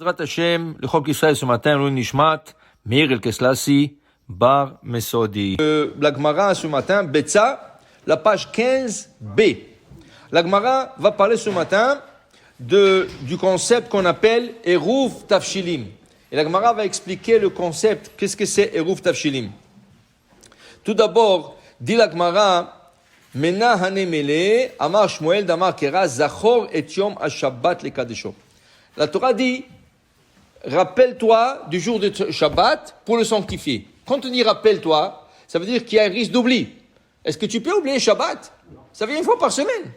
בעזרת השם, לחוק ישראל ce matin, Louis Nishmat, Meir El-Keslassi, Bar Mesodi. La Gemara ce matin, Betsa, la page 15b. La Gemara va parler ce matin du concept qu'on appelle Eruv Tafshilim. Et la Gemara va expliquer le concept, qu'est-ce que c'est Eruv Tafshilim. Tout d'abord, dit la Gemara, Mena Hanemele, Amar Shmuel, Damar Kera, Zachor et Yom HaShabbat le Kadesho. La Torah dit, rappelle-toi du jour de Shabbat pour le sanctifier. Quand on dit rappelle-toi, ça veut dire qu'il y a un risque d'oubli. Est-ce que tu peux oublier Shabbat? Ça vient une fois par semaine.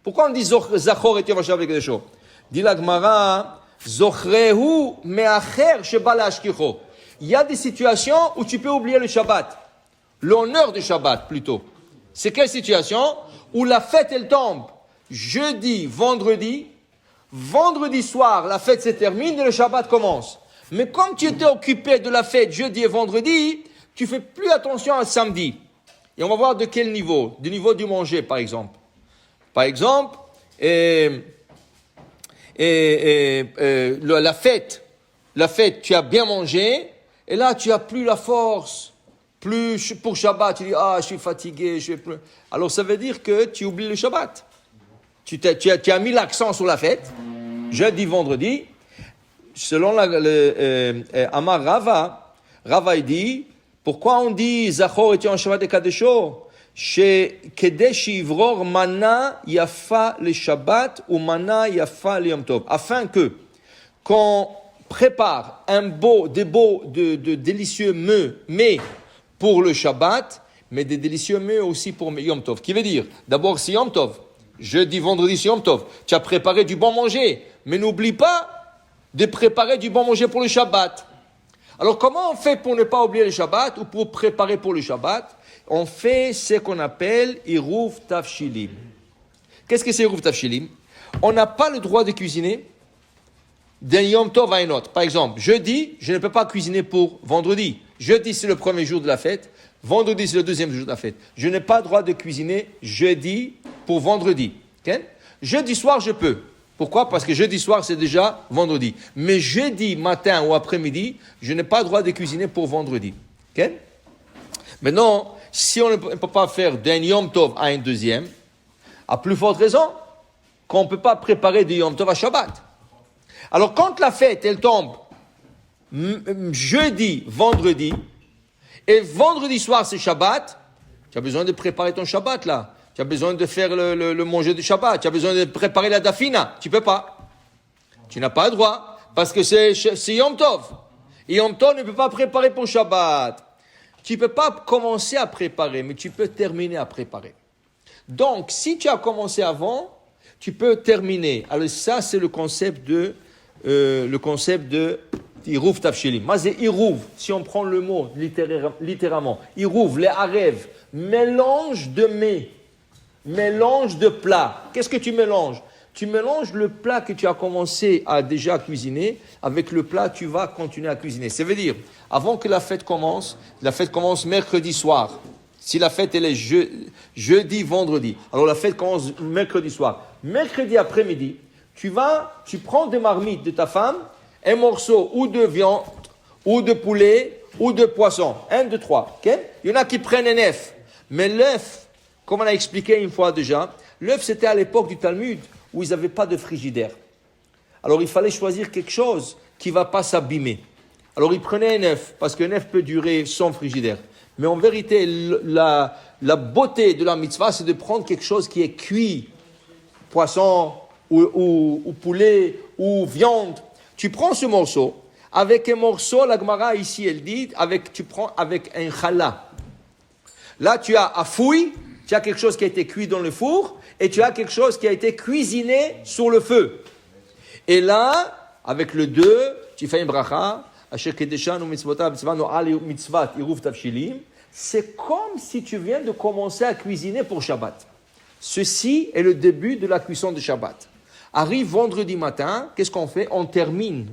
Pourquoi on dit Zachor et Yom HaShabbat le Kadesho? Dit la Gemara, Zochrehu me'acher sheba la'ashkicho. Il y a des situations où tu peux oublier le Shabbat. L'honneur du Shabbat, plutôt. C'est quelle situation? Où la fête, elle tombe jeudi, vendredi. Vendredi soir, la fête se termine et le Shabbat commence. Mais comme tu étais occupé de la fête jeudi et vendredi, tu fais plus attention à samedi. Et on va voir de quel niveau? Du niveau du manger, par exemple. Par exemple, la fête, tu as bien mangé, et là, tu as plus la force. Plus pour Shabbat, tu dis, je suis fatigué, je vais plus. Alors, ça veut dire que tu oublies le Shabbat. Tu as mis l'accent sur la fête, jeudi, vendredi. Selon Amar Rava il dit, pourquoi on dit Zachor et Yom Shabbat et Kadesho? Chez Kedesh Ivror Mana Yafa le Shabbat ou Mana Yafa le Yom Tov. Afin que, qu'on prépare de délicieux mets pour le Shabbat, mais des délicieux mets aussi pour Yom Tov. Qui veut dire, d'abord c'est Yom Tov. Jeudi, vendredi, c'est Yom Tov. Tu as préparé du bon manger. Mais n'oublie pas de préparer du bon manger pour le Shabbat. Alors, comment on fait pour ne pas oublier le Shabbat ou pour préparer pour le Shabbat? On fait ce qu'on appelle Eruv Tafshilim. Qu'est-ce que c'est Eruv Tafshilim? On n'a pas le droit de cuisiner d'un Yom Tov à un autre. Par exemple, jeudi, je ne peux pas cuisiner pour vendredi. Jeudi, c'est le premier jour de la fête. Vendredi, c'est le deuxième jour de la fête. Je n'ai pas le droit de cuisiner jeudi pour vendredi. Okay? Jeudi soir, je peux. Pourquoi? Parce que jeudi soir, c'est déjà vendredi. Mais jeudi matin ou après-midi, je n'ai pas le droit de cuisiner pour vendredi. Okay? Maintenant, si on ne peut pas faire d'un Yom Tov à un deuxième, à plus forte raison qu'on ne peut pas préparer du Yom Tov à Shabbat. Alors, quand la fête, elle tombe jeudi, vendredi, et vendredi soir, c'est Shabbat, tu as besoin de préparer ton Shabbat, là. Tu as besoin de faire le manger du Shabbat. Tu as besoin de préparer la dafina. Tu ne peux pas. Tu n'as pas le droit. Parce que c'est Yom Tov. Et Yom Tov ne peut pas préparer pour Shabbat. Tu ne peux pas commencer à préparer, mais tu peux terminer à préparer. Donc, si tu as commencé avant, tu peux terminer. Alors ça, c'est le concept de Iruv Tafshilim. Mais c'est Iruv, si on prend le mot littéralement. Iruv, les arev, mélange de mets. Mélange de plats. Qu'est-ce que tu mélanges? Tu mélanges le plat que tu as commencé à déjà cuisiner avec le plat que tu vas continuer à cuisiner. Ça veut dire, avant que la fête commence mercredi soir. Si la fête elle est jeudi, vendredi, alors la fête commence mercredi soir. Mercredi après-midi, tu prends des marmites de ta femme, un morceau ou de viande, ou de poulet, ou de poisson. 1, 2, 3. Okay? Il y en a qui prennent un œuf. Mais l'œuf, comme on a expliqué une fois déjà, l'œuf c'était à l'époque du Talmud où ils n'avaient pas de frigidaire. Alors il fallait choisir quelque chose qui ne va pas s'abîmer. Alors ils prenaient un œuf, parce qu'un œuf peut durer sans frigidaire. Mais en vérité, la beauté de la mitzvah, c'est de prendre quelque chose qui est cuit, poisson ou poulet ou viande. Tu prends ce morceau, avec un morceau, la Gemara ici elle dit, tu prends avec un challah. Là tu as à fouille. Tu as quelque chose qui a été cuit dans le four et tu as quelque chose qui a été cuisiné sur le feu. Et là, avec le 2, tu fais une bracha. C'est comme si tu viens de commencer à cuisiner pour Shabbat. Ceci est le début de la cuisson de Shabbat. Arrive vendredi matin, qu'est-ce qu'on fait? On termine.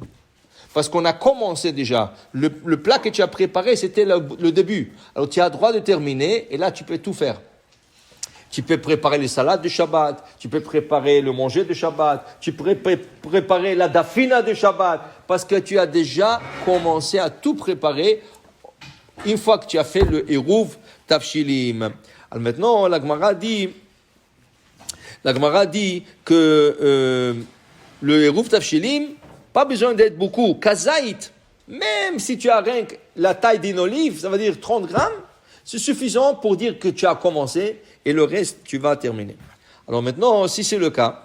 Parce qu'on a commencé déjà. Le plat que tu as préparé, c'était le début. Alors tu as le droit de terminer et là tu peux tout faire. Tu peux préparer les salades de Shabbat, tu peux préparer le manger de Shabbat, tu peux préparer la dafina de Shabbat, parce que tu as déjà commencé à tout préparer une fois que tu as fait le Eruv Tafshilim. Alors maintenant, la Gemara dit que le Eruv Tafshilim, pas besoin d'être beaucoup. Kazaït, même si tu as rien que la taille d'une olive, ça veut dire 30 grammes, c'est suffisant pour dire que tu as commencé et le reste, tu vas terminer. Alors maintenant, si c'est le cas,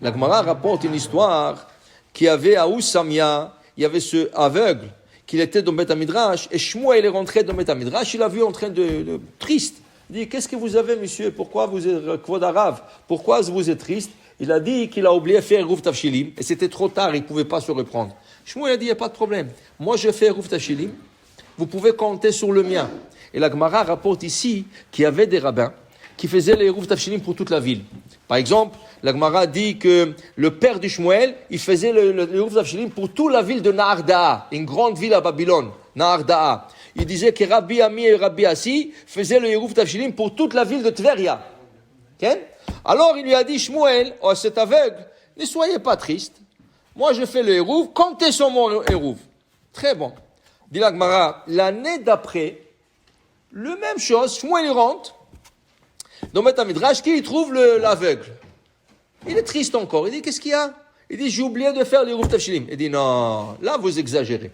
la Gemara rapporte une histoire qu'il y avait à Oussamia, il y avait ce aveugle, qu'il était dans Beth Midrash, et Shmuel est rentré dans Beth Midrash, il l'a vu en train de triste. Il dit, qu'est-ce que vous avez, monsieur? Pourquoi vous êtes Kvod Arav? Pourquoi vous êtes triste? Il a dit qu'il a oublié de faire Eruv Tafshilim, et c'était trop tard, il ne pouvait pas se reprendre. Shmuel a dit, il n'y a pas de problème. Moi, je fais Eruv Tafshilim, vous pouvez compter sur le mien. Et la Gemara rapporte ici qu'il y avait des rabbins qui faisaient les Eruv Tafshilim pour toute la ville. Par exemple, la Gemara dit que le père du Shmuel, il faisait le Eruv Tafshilim pour toute la ville de Naardaa, une grande ville à Babylone, Naardaa. Il disait que Rabbi Ami et Rabbi Assi faisaient le Eruv Tafshilim pour toute la ville de Tveria. Okay? Alors il lui a dit, Shmuel, oh, cet aveugle, ne soyez pas triste. Moi je fais le Eruv, comptez sur mon Eruv. Très bon. Dit la Gemara, l'année d'après, le même chose, Shmuel il rentre dans Beth Midrash, qui trouve l'aveugle. Il est triste encore. Il dit, qu'est-ce qu'il y a? Il dit, j'ai oublié de faire le Eruv Tafshilim. Il dit, non, là vous exagérez.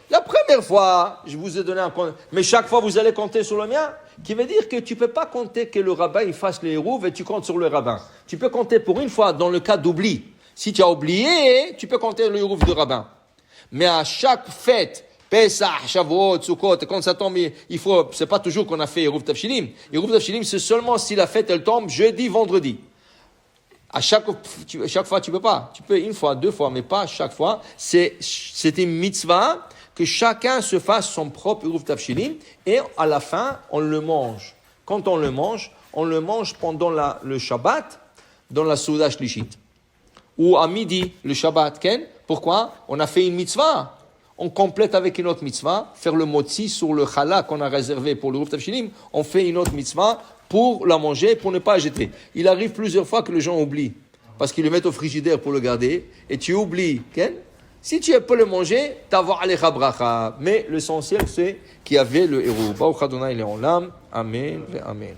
La première fois, je vous ai donné un compte, mais chaque fois vous allez compter sur le mien, qui veut dire que tu ne peux pas compter que le rabbin il fasse le Eruv et tu comptes sur le rabbin. Tu peux compter pour une fois dans le cas d'oubli. Si tu as oublié, tu peux compter le Eruv du rabbin. Mais à chaque fête, Pesach, Shavuot, Sukkot, quand ça tombe, c'est pas toujours qu'on a fait Eruv Tafshilim. Eruv Tafshilim, c'est seulement si la fête elle tombe jeudi, vendredi. À chaque fois, tu peux pas. Tu peux une fois, deux fois, mais pas chaque fois. C'est une mitzvah que chacun se fasse son propre Eruv Tafshilim et à la fin, on le mange. Quand on le mange pendant le Shabbat, dans la Souda Shlishit. Ou à midi, le Shabbat, Ken. Pourquoi? On a fait une mitzvah. On complète avec une autre mitzvah, faire le motzi sur le challah qu'on a réservé pour le Eruv Tafshilim, on fait une autre mitzvah pour la manger, pour ne pas jeter. Il arrive plusieurs fois que les gens oublient, parce qu'ils le mettent au frigidaire pour le garder, et tu oublies, Ken? Si tu peux le manger, t'avoir alecha bracha. Mais l'essentiel, c'est qu'il y avait le Eruv. Baruch Adonai Le'olam. Amen. Amen.